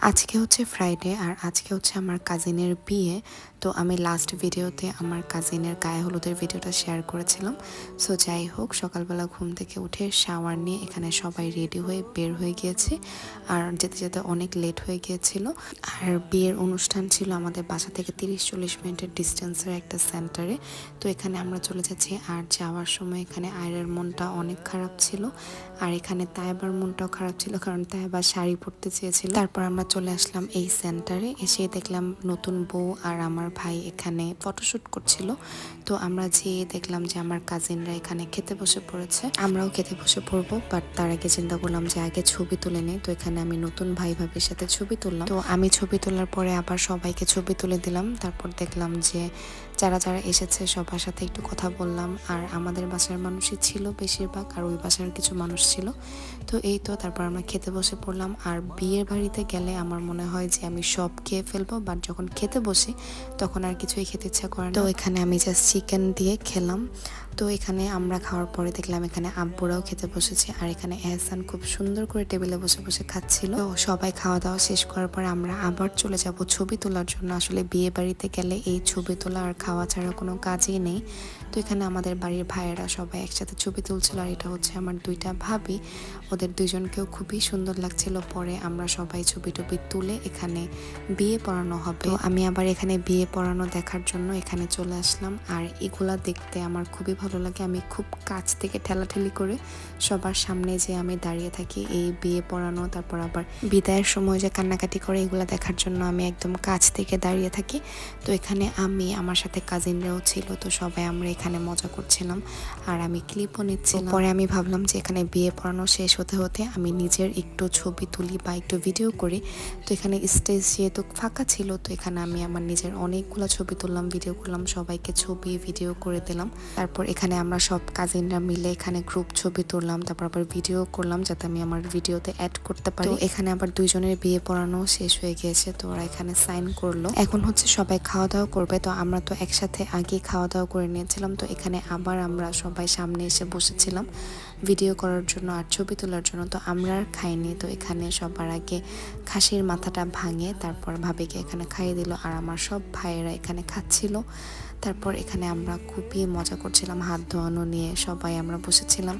আজকে হচ্ছে ফ্রাইডে আর আজকে হচ্ছে আমার কাজিনের বিয়ে। তো আমি লাস্ট ভিডিওতে আমার কাজিনের গায়ে হলুদের ভিডিওটা শেয়ার করেছিলাম। সো যাই হোক, সকালবেলা ঘুম থেকে উঠে শাওয়ার নিয়ে এখানে সবাই রেডি হয়ে বের হয়ে গিয়েছি। আর যেতে যেতে অনেক লেট হয়ে গিয়েছিল। আর বিয়ের অনুষ্ঠান ছিল আমাদের বাসা থেকে 30-40 মিনিটের ডিস্টেন্সের একটা সেন্টারে। তো এখানে আমরা চলে যাচ্ছি। আর যাওয়ার সময় এখানে আয়রার মনটা অনেক খারাপ ছিল, আর এখানে তাইবার মনটাও খারাপ ছিল, কারণ তাইবা শাড়ি পরতে চেয়েছিল। তারপর আমরা চলে আসলাম এই সেন্টারে। এসে দেখলাম নতুন বউ আর আমার ভাই এখানে ফটোশুট করছিল। তো আমরা যেয়ে দেখলাম যে আমার কাজিনরা এখানে খেতে বসে পড়েছে। আমরাও খেতে বসে পড়বো, বাট তার আগে চিন্তা করলাম যে আগে ছবি তুলে নিই। তো এখানে আমি নতুন ভাই ভাবির সাথে ছবি তুললাম। তো আমি ছবি তোলার পরে আবার সবাইকে ছবি তুলে দিলাম। তারপর দেখলাম যে যারা যারা এসেছে সবার সাথে একটু কথা বললাম। আর আমাদের বাসার মানুষই ছিল বেশিরভাগ, আর ওই বাসার কিছু মানুষ ছিল। তো এই তো তারপর আমরা খেতে বসে পড়লাম। আর বিয়ের বাড়িতে গেলে আমার মনে হয় যে আমি সব খেয়ে ফেলবো, বাট যখন খেতে বসি তখন আর কিছুই খেতে ইচ্ছা করে না। তো এখানে আমি জাস্ট চিকেন দিয়ে খেলাম। তো এখানে আমরা খাওয়ার পরে দেখলাম এখানে আব্বুরাও খেতে বসেছে, আর এখানে এহসান খুব সুন্দর করে টেবিলে বসে বসে খাচ্ছিল। তো সবাই খাওয়া দাওয়া শেষ করার পরে আমরা আবার চলে যাব ছবি তোলার জন্য। আসলে বিয়ে বাড়িতে গেলে এই ছবি তোলা আর খাওয়া ছাড়া কোনো কাজই নেই। তো এখানে আমাদের বাড়ির ভাইয়েরা সবাই একসাথে ছবি তুলছিল, আর এটা হচ্ছে আমার দুইটা ভাবি। ওদের দুইজনকেও খুবই সুন্দর লাগছিল। পরে আমরা সবাই ছবি টবি তুলে এখানে বিয়ে পড়ানো হবে। তো আমি আবার এখানে বিয়ে পড়ানো দেখার জন্য এখানে চলে আসলাম। আর এগুলা দেখতে আমার খুবই ভালো লাগে। আমি খুব কাছ থেকে ঠেলাঠেলি করে সবার সামনে যে আমি দাঁড়িয়ে থাকি এই বিয়ে পড়ানো, তারপর আবার বিদায়ের সময় যে কান্নাকাটি করে এগুলা দেখার জন্য আমি একদম কাছ থেকে দাঁড়িয়ে থাকি। তো এখানে আমি, আমার সাথে কাজিনরাও ছিল, তো সবাই আমরা এখানে মজা করছিলাম আর আমি ক্লিপও নিচ্ছিলাম। পরে আমি ভাবলাম যে এখানে বিয়ে পড়ানো শেষ হতে হতে আমি নিজের একটু ছবি তুলি বা একটু ভিডিও করি। তো এখানে স্টেজ যেহেতু ফাঁকা ছিল, তো এখানে আমি আমার নিজের অনেকগুলো ছবি তুললাম, ভিডিও করলাম, সবাইকে ছবি ভিডিও করে দিলাম। তারপর এখানে আমরা সব কাজিনরা মিলে এখানে গ্রুপ ছবি তুললাম, তারপর আবার ভিডিও করলাম যাতে আমি আমার ভিডিওতে অ্যাড করতে পারি। তো এখানে আবার দুইজনের বিয়ে পড়ানো শেষ হয়ে গিয়েছে, তো ওরা এখানে সাইন করলো। এখন হচ্ছে সবাই খাওয়া দাওয়া করবে। তো আমরা তো একসাথে আগে খাওয়া দাওয়া করে নিয়েছিলাম। তো এখানে আবার আমরা সবাই সামনে এসে বসেছিলাম ভিডিও করার জন্য আর ছবি তোলার জন্য। তো আমরা আর খাইনি। তো এখানে সবার আগে খাসির মাথাটা ভাঙে তারপর ভাবিকে এখানে খাইয়ে দিল, আর আমার সব ভাইয়েরা এখানে খাচ্ছিল। তারপর এখানে আমরা খুবই মজা করছিলাম, হাত ধোয়ানো নিয়ে সবাই আমরা বসেছিলাম।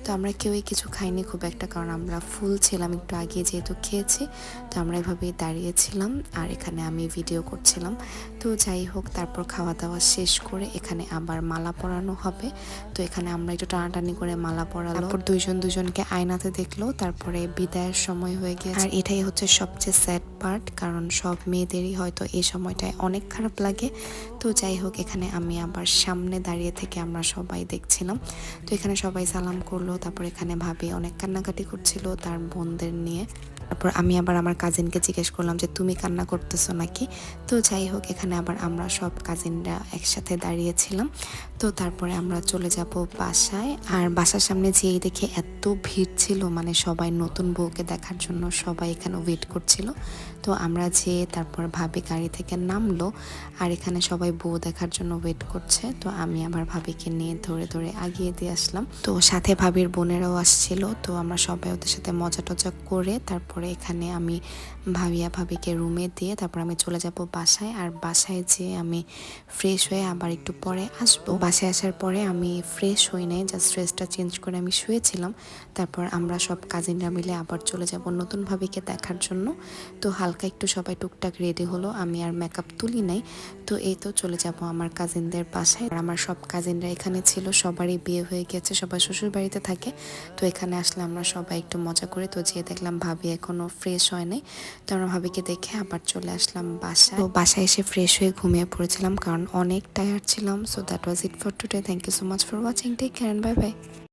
তো আমরা কেউই কিছু খাইনি খুব একটা, কারণ আমরা ফুল ছিলাম একটু আগে যেহেতু খেয়েছি। তো আমরা এভাবেই দাঁড়িয়েছিলাম আর এখানে আমি ভিডিও করছিলাম। তো যাই হোক, তারপর খাওয়া দাওয়া শেষ করে এখানে আবার মালা পরানো হবে। তো এখানে আমরা একটু টানাটানি করে মালা পরালো, তারপর দুইজন দুজনকে আয়নাতে দেখলো, তারপরে বিদায়ের সময় হয়ে গিয়েছে। আর এটাই হচ্ছে সবচেয়ে স্যাড পার্ট, কারণ সব মেয়েদেরই হয়তো এই সময়টায় অনেক খারাপ লাগে। তো যাই হোক, এখানে আমি আবার সামনে দাঁড়িয়ে থেকে আমরা সবাই দেখছিলাম। তো এখানে সবাই সালাম করলো, তারপর এখানে ভাবি অনেক কান্নাকাটি করছিল তার বোনদের নিয়ে। তারপর আমি আবার আমার কাজিনকে জিজ্ঞেস করলাম যে তুমি কান্না করতেছো নাকি। তো যাই হোক, এখানে আবার আমরা সব কাজিনরা একসাথে দাঁড়িয়েছিলাম। তো তারপরে আমরা চলে যাব বাসায়। আর বাসার সামনে যেই দেখে এত ভিড় ছিল, মানে সবাই নতুন বউকে দেখার জন্য সবাই এখানে ওয়েট করছিল। তো আমরা যেয়ে তারপর ভাবি গাড়ি থেকে নামলো, আর এখানে সবাই বউ দেখার জন্য ওয়েট করছে। তো আমি আমার ভাবিকে নিয়ে ধরে ধরে আগিয়ে দিয়ে আসলাম। তো সাথে ভাবির বোনেরাও আসছিল। তো আমরা সবাই ওদের সাথে মজা টজা করে তারপরে এখানে আমি ভাবিকে রুমে দিয়ে তারপর আমি চলে যাব বাসায়। আর বাসায় যেয়ে আমি ফ্রেশ হয়ে আবার একটু পরে আসবো। বাসায় আসার পরে আমি ফ্রেশ হই নাই, জাস্ট ড্রেসটা চেঞ্জ করে আমি শুয়েছিলাম। তারপর আমরা সব কাজিনরা মিলে আবার চলে যাব নতুন ভাবিকে দেখার জন্য। তো হালকা একটু সবাই টুকটাক রেডি হলো, আমি আর মেকআপ তুলি নাই। তো এই তো চলে যাব আমার কাজিনদের বাসায়। আর আমার সব কাজিনরা এখানে ছিল, সবারই বিয়ে হয়ে গেছে, সবাই শ্বশুর বাড়িতে থাকে। তো এখানে আসলে আমরা সবাই একটু মজা করে। তো যেয়ে দেখলাম ভাবি এখনো ফ্রেশ হয় নাই। তো আমরা ভাবিকে দেখে আবার চলে আসলাম বাসায়। তো বাসায় এসে ফ্রেশ হয়ে ঘুমিয়ে পড়েছিলাম, কারণ অনেক টায়ার্ড ছিলাম। So that was it for today. Thank you so much for watching. Take care and bye by.